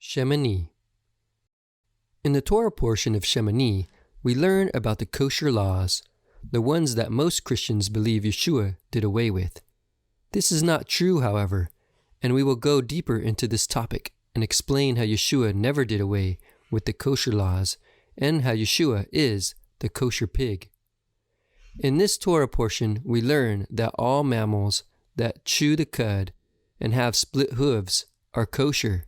Shemini. In the Torah portion of Shemini, we learn about the kosher laws, the ones that most Christians believe Yeshua did away with. This is not true, however, and we will go deeper into this topic and explain how Yeshua never did away with the kosher laws and how Yeshua is the kosher pig. In this Torah portion, we learn that all mammals that chew the cud and have split hooves are kosher.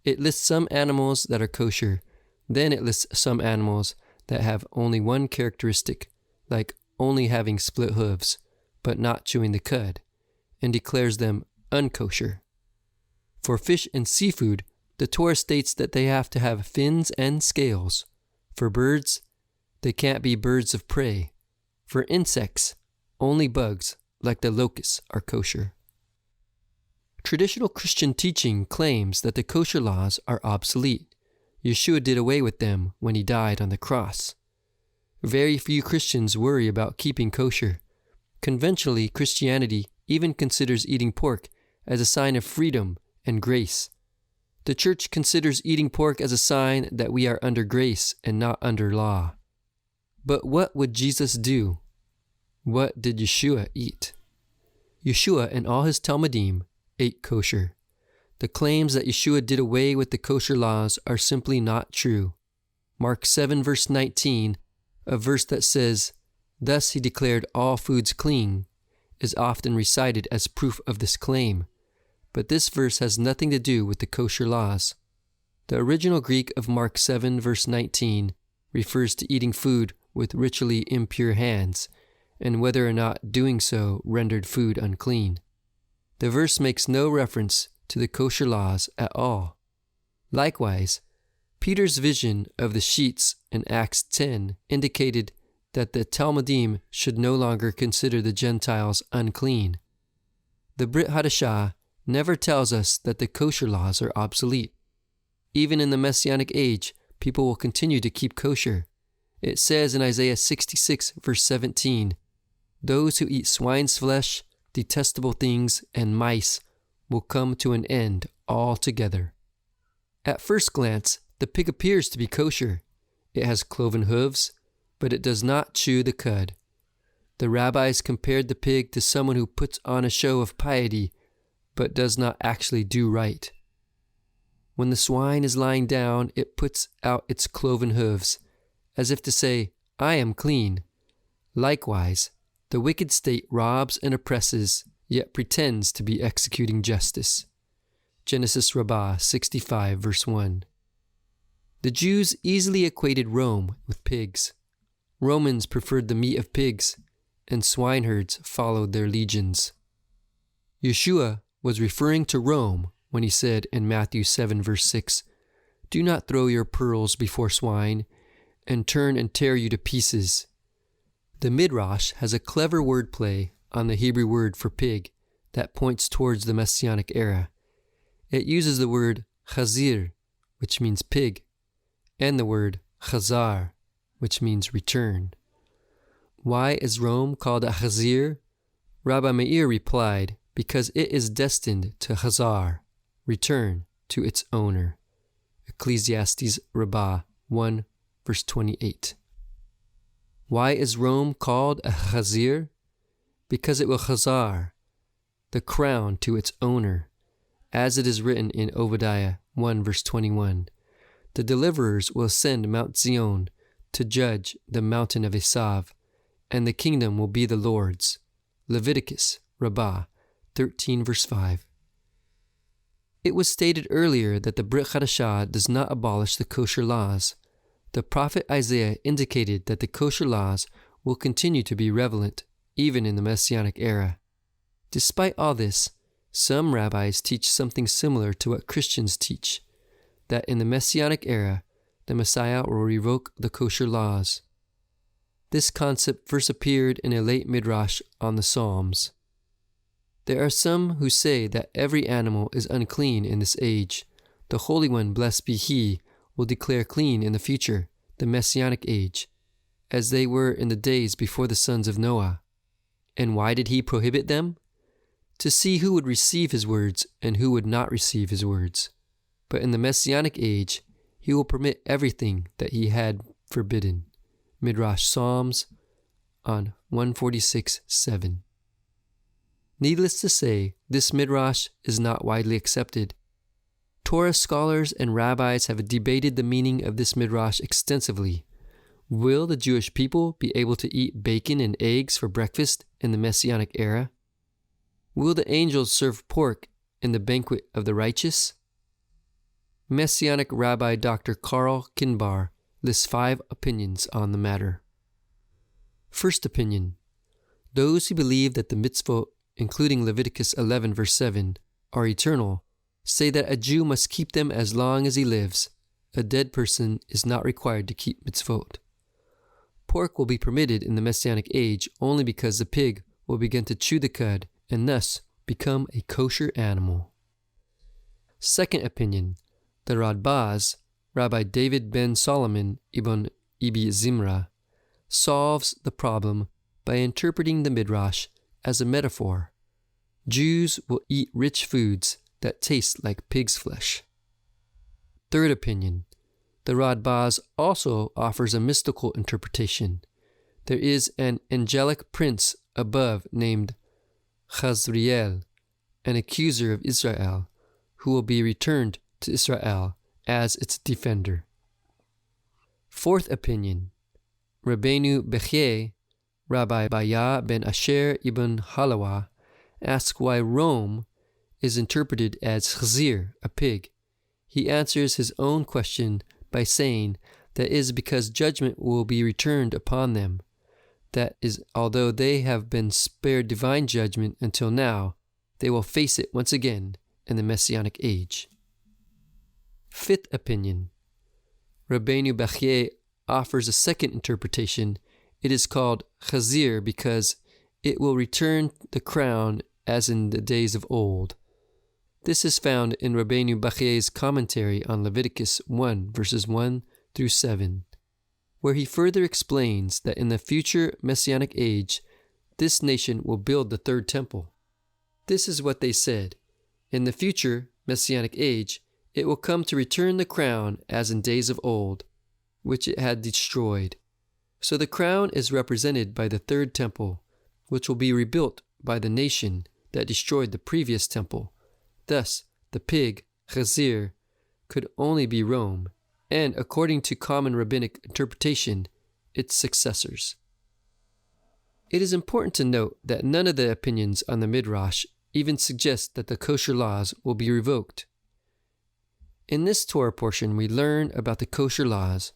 It lists some animals that are kosher, then it lists some animals that have only one characteristic, like only having split hooves, but not chewing the cud, and declares them unkosher. For fish and seafood, the Torah states that they have to have fins and scales. For birds, they can't be birds of prey. For insects, only bugs, like the locusts, are kosher. Traditional Christian teaching claims that the kosher laws are obsolete. Yeshua did away with them when he died on the cross. Very few Christians worry about keeping kosher. Conventionally, Christianity even considers eating pork as a sign of freedom and grace. The church considers eating pork as a sign that we are under grace and not under law. But what would Jesus do? What did Yeshua eat? Yeshua and all his Talmudim ate kosher. The claims that Yeshua did away with the kosher laws are simply not true. Mark 7 verse 19, a verse that says, "Thus he declared all foods clean," is often recited as proof of this claim. But this verse has nothing to do with the kosher laws. The original Greek of Mark 7 verse 19 refers to eating food with ritually impure hands, and whether or not doing so rendered food unclean. The verse makes no reference to the kosher laws at all. Likewise, Peter's vision of the sheets in Acts 10 indicated that the Talmudim should no longer consider the Gentiles unclean. The Brit Hadashah never tells us that the kosher laws are obsolete. Even in the Messianic age, people will continue to keep kosher. It says in Isaiah 66 verse 17, "Those who eat swine's flesh, detestable things, and mice will come to an end altogether." At first glance, the pig appears to be kosher. It has cloven hooves, but it does not chew the cud. The rabbis compared the pig to someone who puts on a show of piety, but does not actually do right. When the swine is lying down, it puts out its cloven hooves, as if to say, "I am clean." Likewise, the wicked state robs and oppresses, yet pretends to be executing justice. Genesis Rabbah 65 verse 1. The Jews easily equated Rome with pigs. Romans preferred the meat of pigs, and swineherds followed their legions. Yeshua was referring to Rome when he said in Matthew 7 verse 6, "Do not throw your pearls before swine, and turn and tear you to pieces." The Midrash has a clever wordplay on the Hebrew word for pig that points towards the Messianic era. It uses the word chazir, which means pig, and the word chazar, which means return. Why is Rome called a chazir? Rabbi Meir replied, because it is destined to chazar, return to its owner. Ecclesiastes Rabbah 1 verse 28. Why is Rome called a chazir? Because it will chazar, the crown to its owner, as it is written in Obadiah 1 verse 21. The deliverers will ascend Mount Zion to judge the mountain of Esav, and the kingdom will be the Lord's. Leviticus Rabbah 13 verse 5. It was stated earlier that the Brit Hadashah does not abolish the kosher laws. The prophet Isaiah indicated that the kosher laws will continue to be relevant even in the Messianic era. Despite all this, some rabbis teach something similar to what Christians teach, that in the Messianic era, the Messiah will revoke the kosher laws. This concept first appeared in a late midrash on the Psalms. There are some who say that every animal is unclean in this age. The Holy One, blessed be He, will declare clean in the future, the Messianic age, as they were in the days before the sons of Noah. And why did He prohibit them? To see who would receive His words and who would not receive His words. but in the Messianic age, he will permit everything that he had forbidden. Midrash Psalms on 146:7. Needless to say, this midrash is not widely accepted. Torah scholars and rabbis have debated the meaning of this midrash extensively. Will the Jewish people be able to eat bacon and eggs for breakfast in the Messianic era? Will the angels serve pork in the banquet of the righteous? Messianic Rabbi Dr. Carl Kinbar lists 5 opinions on the matter. First opinion: those who believe that the mitzvot, including Leviticus 11 verse 7, are eternal, say that a Jew must keep them as long as he lives. A dead person is not required to keep mitzvot. Pork will be permitted in the Messianic age only because the pig will begin to chew the cud and thus become a kosher animal. Second opinion: the Radbaz, Rabbi David ben Solomon ibn Ibi Zimra, solves the problem by interpreting the midrash as a metaphor. Jews will eat rich foods that taste like pig's flesh. Third opinion: the Radbaz also offers a mystical interpretation. There is an angelic prince above named Chazriel, an accuser of Israel, who will be returned to Israel as its defender. Fourth opinion: Rabbeinu Bechye, Rabbi Baya ben Asher ibn Halawa, asks why Rome is interpreted as chazir, a pig. He answers his own question by saying that it is because judgment will be returned upon them. That is, although they have been spared divine judgment until now, they will face it once again in the Messianic age. Fifth opinion: Rabbeinu Bechye offers a second interpretation. It is called chazir because it will return the crown as in the days of old. This is found in Rabbeinu Bechye's commentary on Leviticus 1 verses 1 through 7, where he further explains that in the future Messianic age, this nation will build the third temple. This is what they said: in the future Messianic age, it will come to return the crown as in days of old, which it had destroyed. So the crown is represented by the third temple, which will be rebuilt by the nation that destroyed the previous temple. Thus, the pig, chazir, could only be Rome, and according to common rabbinic interpretation, its successors. It is important to note that none of the opinions on the midrash even suggest that the kosher laws will be revoked. In this Torah portion, we learn about the kosher laws.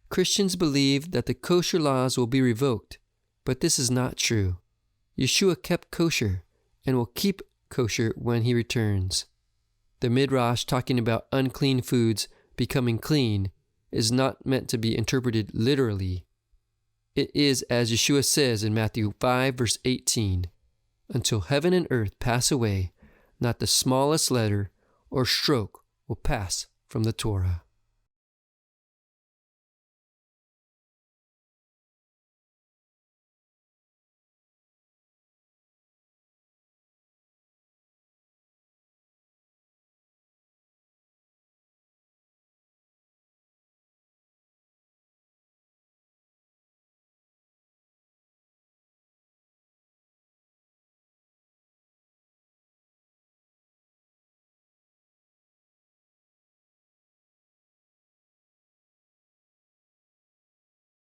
Christians believe that the kosher laws will be revoked, but this is not true. Yeshua kept kosher and will keep kosher when he returns. The midrash talking about unclean foods becoming clean is not meant to be interpreted literally. It is as Yeshua says in Matthew 5 verse 18, "Until heaven and earth pass away, not the smallest letter or stroke will pass from the Torah."